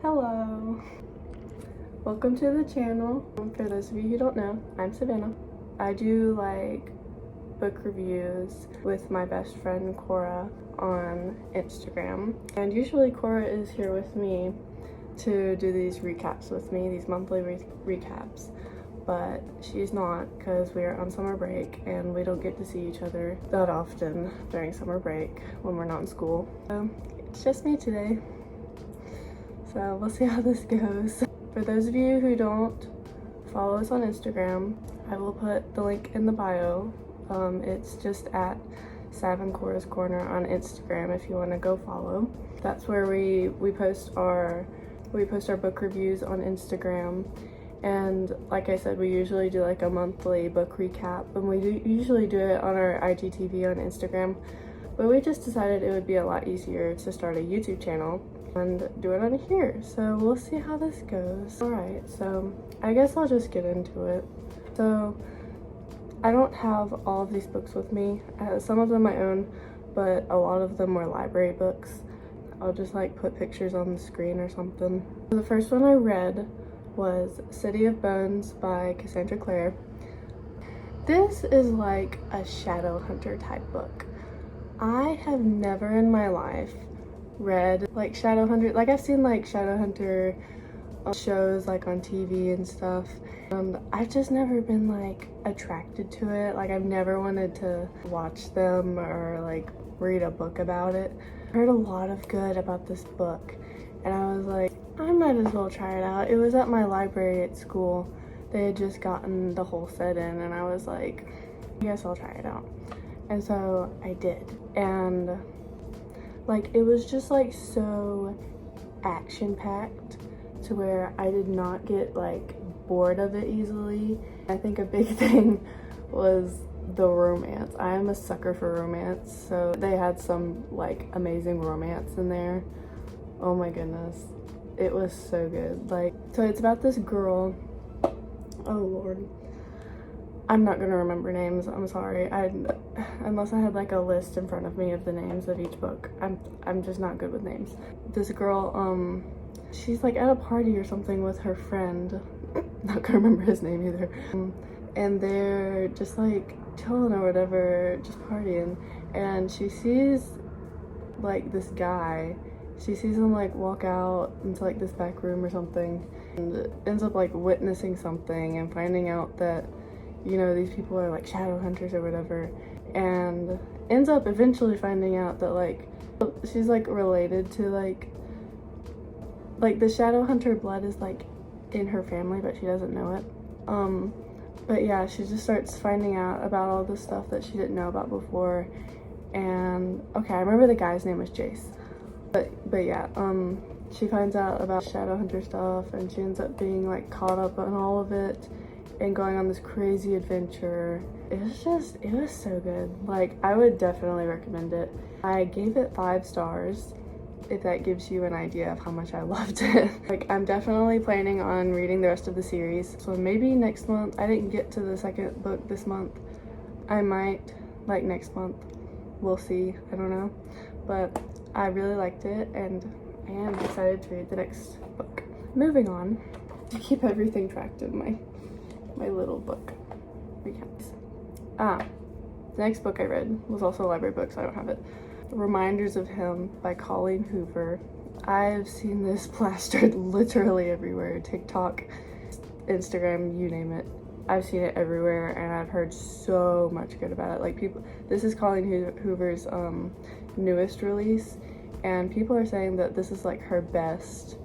Hello, welcome to the channel. For those of you who don't know, I'm Savannah. I do like book reviews with my best friend Cora on Instagram, and usually Cora is here with me to do these recaps with me, these monthly recaps, but she's not because we are on summer break and we don't get to see each other that often during summer break when we're not in school. So it's just me today. So we'll see how this goes. For those of you who don't follow us on Instagram, I will put the link in the bio. It's just at Sav and Cora's Corner on Instagram if you want to go follow. That's where we post our book reviews on Instagram. And like I said, we usually do like a monthly book recap, and we usually do it on our IGTV on Instagram. But we just decided it would be a lot easier to start a YouTube channel and do it on here. So we'll see how this goes. Alright, so I guess I'll just get into it. So I don't have all of these books with me. I have some of them my own, but a lot of them were library books. I'll just like put pictures on the screen or something. The first one I read was City of Bones by Cassandra Clare. This is like a shadow hunter type book. I have never in my life read like shadow hunter. Like I've seen like shadow hunter shows like on TV and stuff. I've just never been like attracted to it. Like I've never wanted to watch them or like read a book about it. I heard a lot of good about this book and I was like, I might as well try it out. It was at my library at school. They had just gotten the whole set in and I was like, I guess I'll try it out. And so I did. And like it was just like so action-packed to where I did not get like bored of it easily. I think a big thing was the romance. I am a sucker for romance, so they had some like amazing romance in there. Oh my goodness, it was so good. Like, so it's about this girl. Oh Lord, I'm not gonna remember names, I'm sorry. Unless I had like a list in front of me of the names of each book. I'm just not good with names. This girl, she's like at a party or something with her friend. Not gonna remember his name either. And they're just like chilling or whatever, just partying. And she sees like this guy. She sees him like walk out into like this back room or something, and ends up like witnessing something and finding out that, you know, these people are like shadow hunters or whatever, and ends up eventually finding out that like she's like related to like the shadow hunter blood is like in her family, but she doesn't know it. But yeah, she just starts finding out about all the stuff that she didn't know about before. And okay, I remember the guy's name was Jace. But yeah, she finds out about shadow hunter stuff and she ends up being like caught up on all of it and going on this crazy adventure. It was so good. Like, I would definitely recommend it. I gave it 5 stars, if that gives you an idea of how much I loved it. Like, I'm definitely planning on reading the rest of the series. So maybe next month. I didn't get to the second book this month. I might, like next month. We'll see, I don't know. But I really liked it and I am excited to read the next book. Moving on, to keep everything tracked in my little book recaps. The next book I read was also a library book, so I don't have it. Reminders of Him by Colleen Hoover. I've seen this plastered literally everywhere. TikTok, Instagram, you name it. I've seen it everywhere and I've heard so much good about it. Like people, this is Colleen Hoover's newest release and people are saying that this is like her best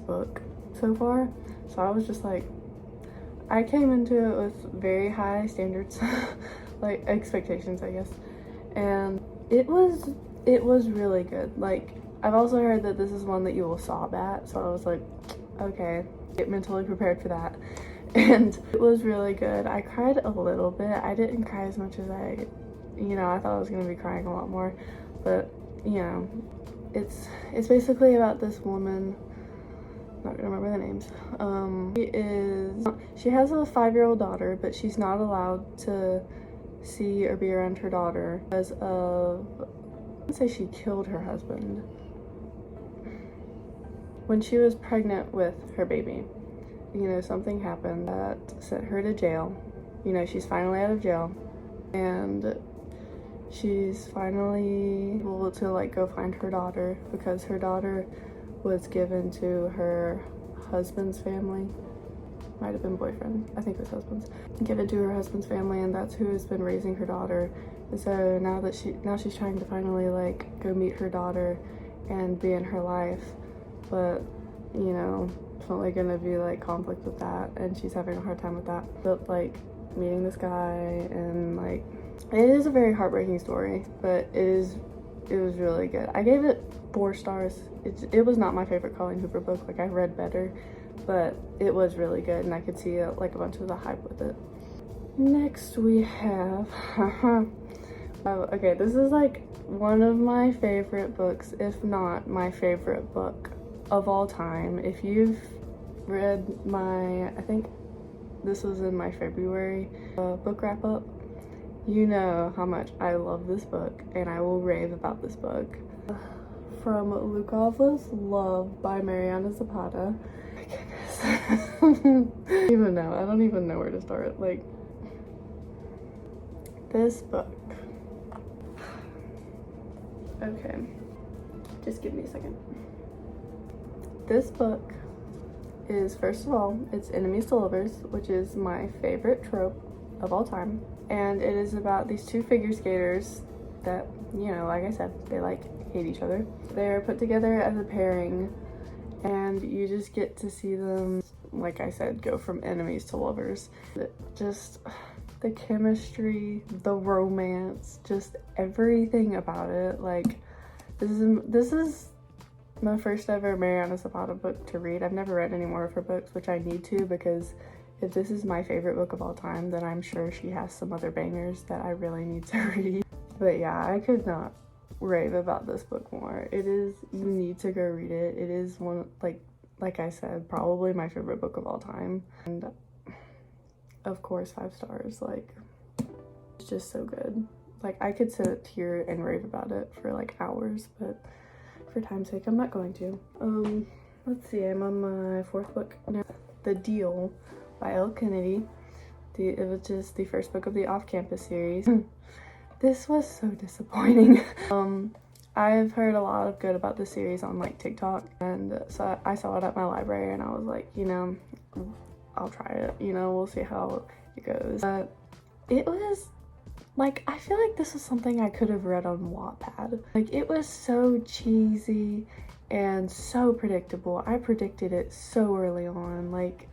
book so far. So I was just like, I came into it with very high standards, like expectations, I guess. And it was really good. Like, I've also heard that this is one that you will sob at, so I was like, okay, get mentally prepared for that. And it was really good. I cried a little bit. I didn't cry as much as I thought I was gonna be crying a lot more, but you know, it's basically about this woman. Not gonna remember the names. She has a 5-year-old daughter, but she's not allowed to see or be around her daughter because of, I would say she killed her husband. when she was pregnant with her baby, you know, something happened that sent her to jail. You know, she's finally out of jail, and she's finally able to like go find her daughter, because her daughter was given to her husband's family. Might have been boyfriend, I think it was husband's. Given to her husband's family, and that's who has been raising her daughter. And so now she's trying to finally like go meet her daughter and be in her life, but you know, it's only gonna be like conflict with that, and she's having a hard time with that. But like meeting this guy, and like it is a very heartbreaking story, but it was really good. I gave it 4 stars. It was not my favorite Colleen Hoover book. Like I read better, but it was really good, and I could see like a bunch of the hype with it. Next we have okay, this is like one of my favorite books, if not my favorite book of all time. If you've read I think this was in my February book wrap up, you know how much I love this book, and I will rave about this book. From Lukov's Love by Mariana Zapata. My goodness. I don't even know where to start. Like, this book. Okay, just give me a second. This book is, first of all, it's enemies to lovers, which is my favorite trope of all time. And it is about these 2 figure skaters that, you know, like I said, they like hate each other. They're put together as a pairing, and you just get to see them, like I said, go from enemies to lovers. Just the chemistry, the romance, just everything about it. Like, this is my first ever Mariana Zapata book to read. I've never read any more of her books, which I need to, because if this is my favorite book of all time, then I'm sure she has some other bangers that I really need to read. But yeah, I could not rave about this book more. It is, you need to go read it. It is one, like I said, probably my favorite book of all time. And of course, 5 stars. Like, it's just so good. Like, I could sit here and rave about it for like hours, but for time's sake, I'm not going to. Let's see, I'm on my 4th book now. The Deal by Elle Kennedy. It was just the first book of the off-campus series. This was so disappointing. I've heard a lot of good about this series on like TikTok, and so I saw it at my library, and I was like, you know, I'll try it, you know, we'll see how it goes. It was like, I feel like this was something I could have read on Wattpad. Like, it was so cheesy and so predictable. I predicted it so early on. Like,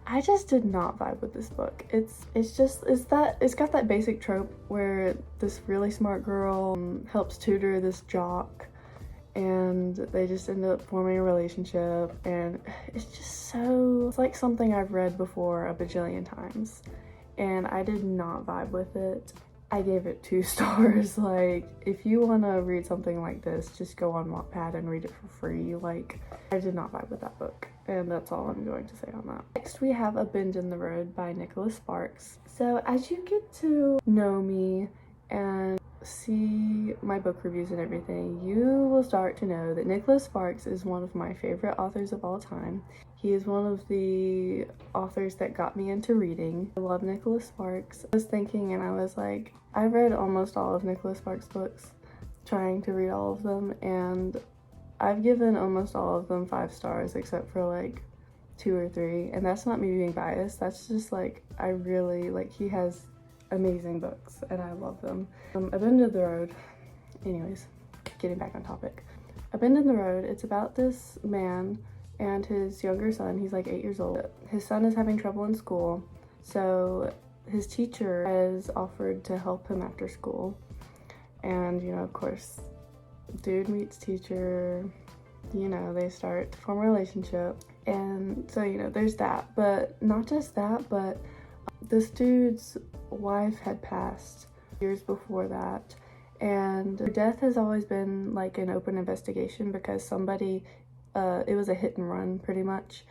I just did not vibe with this book. It's got that basic trope where this really smart girl helps tutor this jock, and they just end up forming a relationship, and it's like something I've read before a bajillion times, and I did not vibe with it. I gave it 2 stars. Like, if you want to read something like this, just go on Wattpad and read it for free. Like, I did not vibe with that book, and that's all I'm going to say on that. Next, we have A Bend in the Road by Nicholas Sparks. So as you get to know me and see my book reviews and everything, you will start to know that Nicholas Sparks is one of my favorite authors of all time. He is one of the authors that got me into reading. I love Nicholas Sparks. I was thinking, and I was like, I read almost all of Nicholas Sparks' books, trying to read all of them, and I've given almost all of them 5 stars except for like 2 or 3, and that's not me being biased. That's just like, I really like, he has amazing books and I love them. A Bend in the Road, anyways, getting back on topic. A Bend in the Road, it's about this man and his younger son. He's like 8 years old. His son is having trouble in school, so his teacher has offered to help him after school. And, you know, of course, dude meets teacher, you know, they start to form a relationship. And so, you know, there's that. But not just that, but this dude's wife had passed years before that. And her death has always been like an open investigation, because somebody, it was a hit and run pretty much.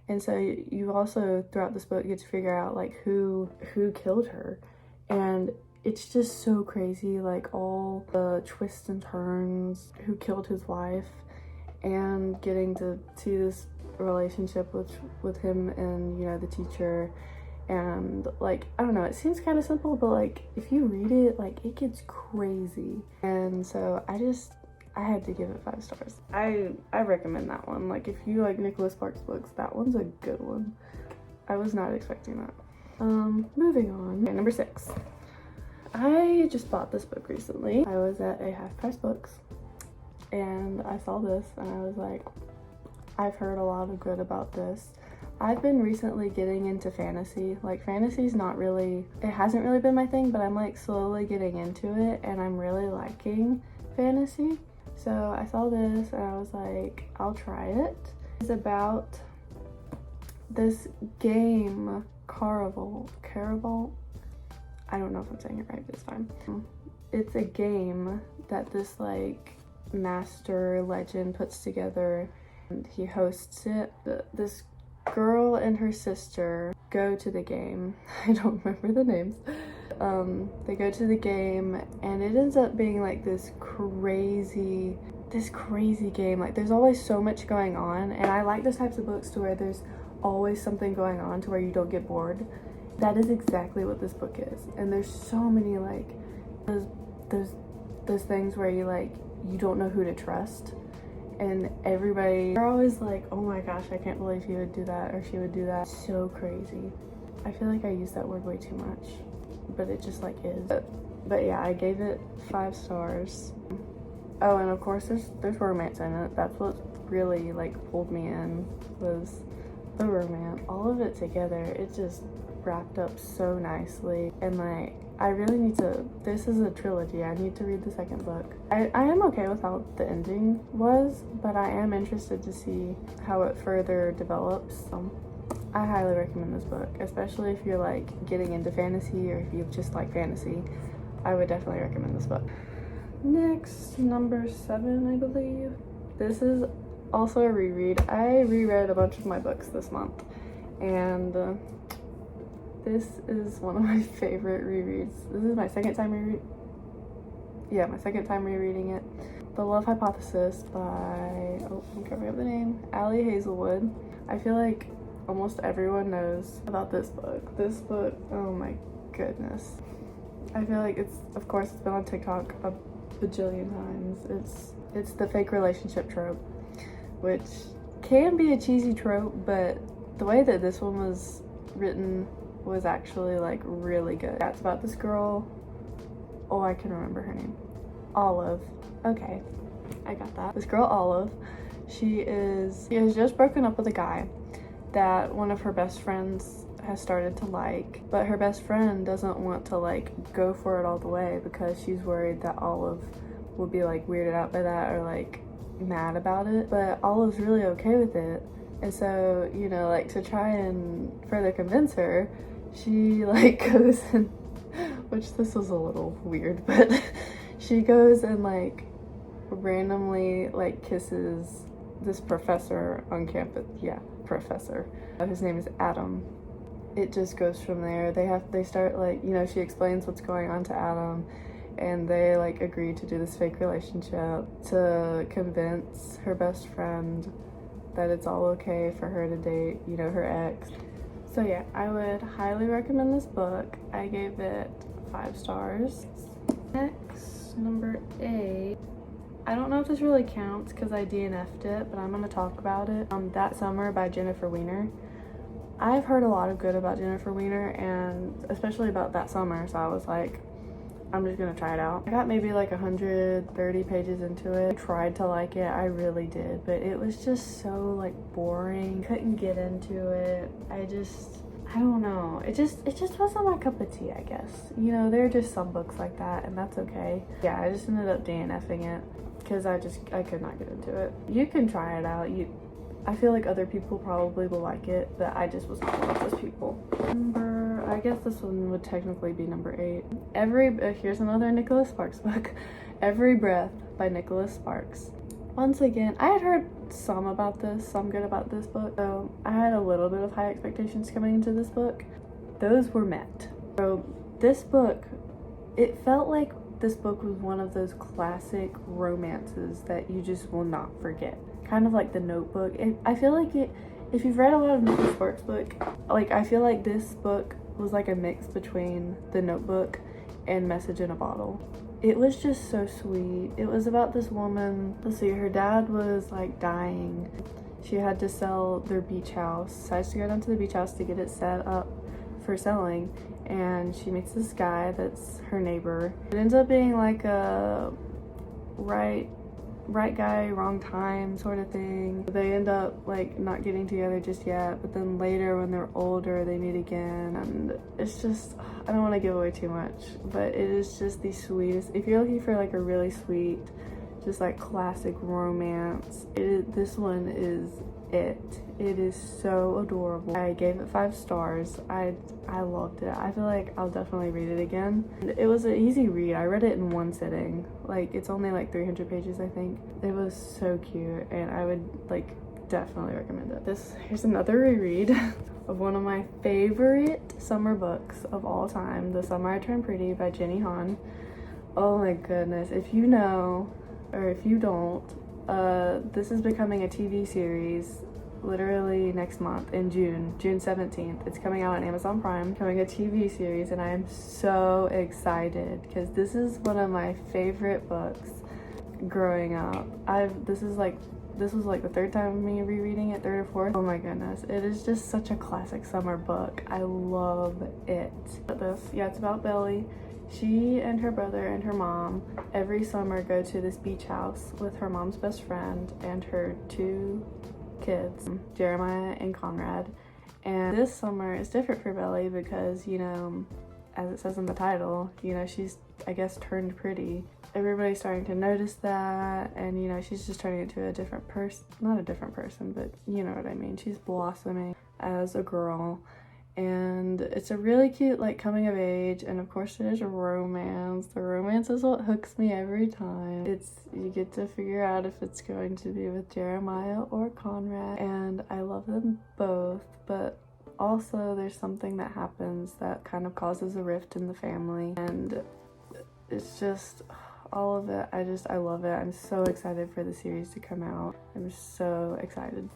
And so you also, throughout this book, get to figure out like who killed her. And it's just so crazy, like all the twists and turns, who killed his wife. and getting to see this relationship with him and, you know, the teacher. And like, I don't know, it seems kind of simple, but like if you read it, like it gets crazy. And so I had to give it 5 stars. I recommend that one. Like if you like Nicholas Sparks books, that one's a good one. I was not expecting that. Moving on. Okay, number 6. I just bought this book recently. I was at a Half Price Books and I saw this and I was like, I've heard a lot of good about this. I've been recently getting into fantasy. Like fantasy's not really, it hasn't really been my thing, but I'm like slowly getting into it and I'm really liking fantasy. So I saw this and I was like, I'll try it. It's about this game, Caraval. I don't know if I'm saying it right, but it's fine. It's a game that this like master legend puts together and he hosts it. This girl and her sister go to the game. I don't remember the names. They go to the game and it ends up being like this crazy game. Like there's always so much going on, and I like those types of books to where there's always something going on to where you don't get bored. That is exactly what this book is. And there's so many like those things where you don't know who to trust. And they're always like, oh my gosh, I can't believe he would do that or she would do that. So crazy. I feel like I use that word way too much, but it just like is. But yeah, I gave it 5 stars. Oh, and of course there's romance in it. That's what really like pulled me in, was the romance. All of it together, it just wrapped up so nicely. And like, I really need to, this is a trilogy, I need to read the second book. I am okay with how the ending was, but I am interested to see how it further develops. I highly recommend this book, especially if you're like getting into fantasy or if you just like fantasy. I would definitely recommend this book. Next, number 7, I believe. This is also a reread. I reread a bunch of my books this month, and this is one of my favorite rereads. This is my second time rereading it. The Love Hypothesis by, I'm covering up the name, Elle Hazelwood. I feel like almost everyone knows about this book. This book, oh my goodness. I feel like it's been on TikTok a bajillion times. It's the fake relationship trope, which can be a cheesy trope, but the way that this one was written was actually like really good. Yeah, it's about this girl, oh, I can remember her name, Olive. Okay, I got that. This girl Olive, she has just broken up with a guy that one of her best friends has started to like, but her best friend doesn't want to like go for it all the way because she's worried that Olive will be like weirded out by that or like mad about it. But Olive's really okay with it, and so, you know, like to try and further convince her, she like goes and, which this was a little weird, but she goes and like randomly like kisses this professor on campus. Yeah, professor. His name is Adam. It just goes from there. They start like, you know, she explains what's going on to Adam, and they like agree to do this fake relationship to convince her best friend that it's all okay for her to date, you know, her ex. So yeah, I would highly recommend this book. I gave it 5 stars. Next, number 8. I don't know if this really counts because I DNF'd it, but I'm gonna talk about it. That Summer by Jennifer Weiner. I've heard a lot of good about Jennifer Weiner, and especially about That Summer, so I was like, I'm just gonna try it out. I got maybe like 130 pages into it. I tried to like it, I really did, but it was just so like boring. Couldn't get into it. I don't know. It just wasn't my cup of tea, I guess. You know, there are just some books like that, and that's okay. Yeah, I just ended up DNFing it because I could not get into it. You can try it out. I feel like other people probably will like it, but I just was not one of those people. I guess this one would technically be number 8. Here's another Nicholas Sparks book. Every Breath by Nicholas Sparks. Once again, I had heard some good about this book, so I had a little bit of high expectations coming into this book. Those were met. So this book, it felt like this book was one of those classic romances that you just will not forget. kind of like The Notebook. I feel like if you've read a lot of Nicholas Sparks' book, like I feel like this book was like a mix between The Notebook and Message in a Bottle. It was just so sweet. It was about this woman, let's see, her dad was like dying. She had to sell their beach house, decides to go down to the beach house to get it set up for selling, and she meets this guy that's her neighbor. It ends up being like a right guy, wrong time sort of thing. They end up like not getting together just yet, but then later when they're older they meet again, and it's just, I don't want to give away too much, but it is just the sweetest. If you're looking for like a really sweet, just like classic romance, this one is it. It is so adorable. I gave it 5 stars. I loved it. I feel like I'll definitely read it again. And it was an easy read. I read it in one sitting. Like, it's only like 300 pages, I think. It was so cute, and I would like definitely recommend it. Here's another reread of one of my favorite summer books of all time, The Summer I Turned Pretty by Jenny Han. Oh my goodness, if you know, or if you don't, this is becoming a TV series literally next month in June 17th. It's coming out on Amazon Prime, becoming a TV series, and I am so excited because this is one of my favorite books growing up. This was like the 3rd time of me rereading it, 3rd or 4th. Oh my goodness, it is just such a classic summer book. I love it. It's about Belly. She and her brother and her mom every summer go to this beach house with her mom's best friend and her 2 kids, Jeremiah and Conrad. And this summer is different for Belly because, you know, as it says in the title, you know, she's, I guess, turned pretty. Everybody's starting to notice that, and, you know, she's just turning into a different person. Not a different person, but you know what I mean. She's blossoming as a girl. And it's a really cute, like, coming of age, and of course there's romance. The romance is what hooks me every time. You get to figure out if it's going to be with Jeremiah or Conrad, and I love them both, but also there's something that happens that kind of causes a rift in the family, and it's just all of it. I love it. I'm so excited for the series to come out. I'm so excited.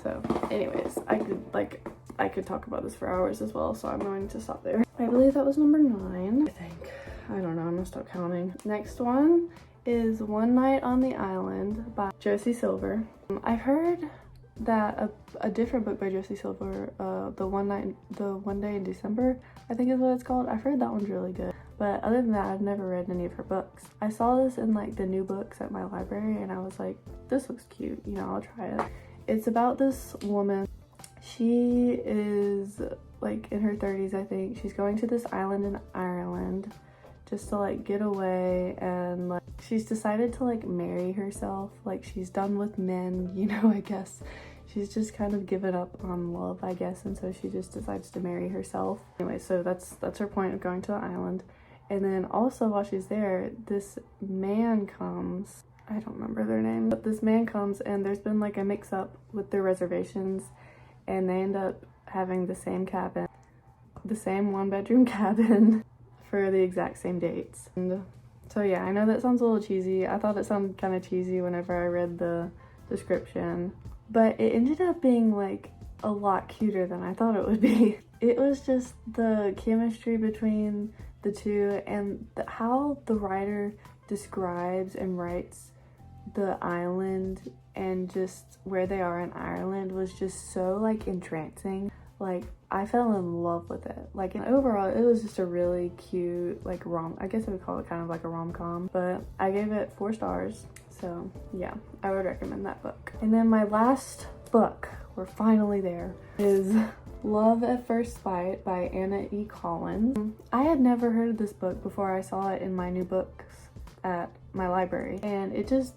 So anyways, I could talk about this for hours as well, so I'm going to stop there. I believe that was number 9, I think. I don't know, I'm gonna stop counting. Next one is One Night on the Island by Josie Silver. I've heard that a different book by Josie Silver, the One Day in December, I think is what it's called. I've heard that one's really good, but other than that, I've never read any of her books. I saw this in like the new books at my library, and I was like, this looks cute, you know, I'll try it. It's about this woman. She is like in her 30s, I think. She's going to this island in Ireland just to like get away, and like she's decided to like marry herself. Like, she's done with men, you know, I guess. She's just kind of given up on love, I guess, and so she just decides to marry herself. Anyway, so that's her point of going to the island. And then also while she's there, this man comes. I don't remember their name, but this man comes, and there's been like a mix-up with their reservations, and they end up having the same cabin, the same 1-bedroom cabin for the exact same dates. And so yeah, I know that sounds a little cheesy. I thought it sounded kind of cheesy whenever I read the description, but it ended up being like a lot cuter than I thought it would be. It was just the chemistry between the two, and how the writer describes and writes the island and just where they are in Ireland was just so like entrancing. Like, I fell in love with it. Like, and overall it was just a really cute like I guess I would call it kind of like a rom-com, but I gave it 4 stars. So yeah, I would recommend that book. And then my last book, we're finally there, is Love at First Sight by Anna E. Collins. I had never heard of this book before I saw it in my new books at my library, and it just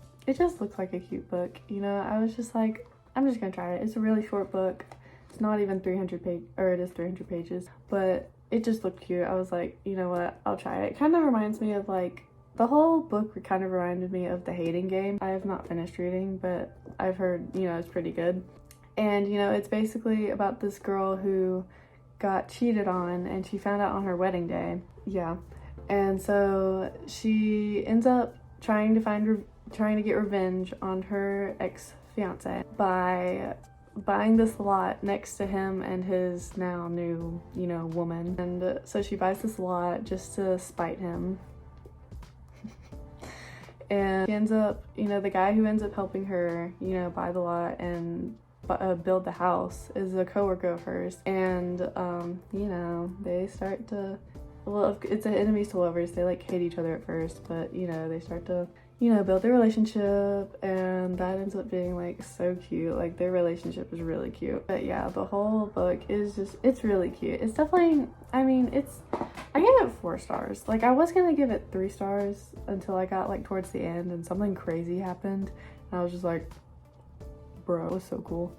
looks like a cute book, you know. I was just like, I'm just gonna try it. It's a really short book. It's not even 300 pages, or it is 300 pages, but it just looked cute. I was like, you know what, I'll try it. It kind of reminds me of like, the whole book kind of reminded me of The Hating Game. I have not finished reading, but I've heard, you know, it's pretty good. And, you know, it's basically about this girl who got cheated on, and she found out on her wedding day. Yeah. And so she ends up trying to get revenge on her fiance, by buying this lot next to him and his now new, you know, woman. And so she buys this lot just to spite him. And she ends up, you know, the guy who ends up helping her, you know, buy the lot and build the house is a coworker of hers. And, you know, they start to, well, it's enemies to lovers. They like hate each other at first, but, you know, they start to, you know, build their relationship, and that ends up being like so cute. Like their relationship is really cute. But yeah, the whole book is just, it's really cute. It's definitely, I mean, I gave it 4 stars. Like I was gonna give it 3 stars until I got like towards the end and something crazy happened. And I was just like, bro, it was so cool.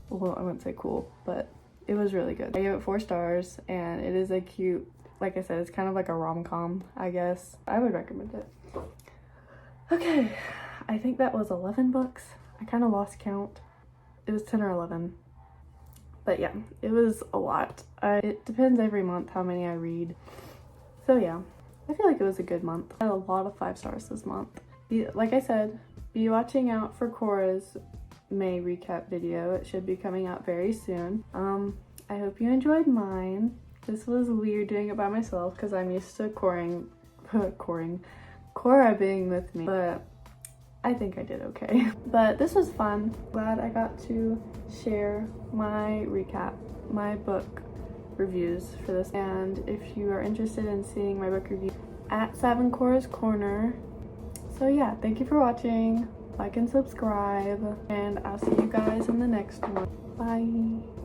Well, I wouldn't say cool, but it was really good. I gave it 4 stars, and it is a cute, like I said, it's kind of like a rom-com, I guess. I would recommend it. Okay, I think that was 11 books. I kind of lost count. It was 10 or 11. But yeah, it was a lot. It depends every month how many I read. So yeah, I feel like it was a good month. I had a lot of 5 stars this month. Like I said, be watching out for Cora's May recap video. It should be coming out very soon. I hope you enjoyed mine. This was weird doing it by myself because I'm used to Cora being with me, but I think I did okay. But this was fun. Glad I got to share my recap, my book reviews for this. And if you are interested in seeing my book review, at 7 Cora's Corner. So yeah, thank you for watching. Like and subscribe, and I'll see you guys in the next one. Bye.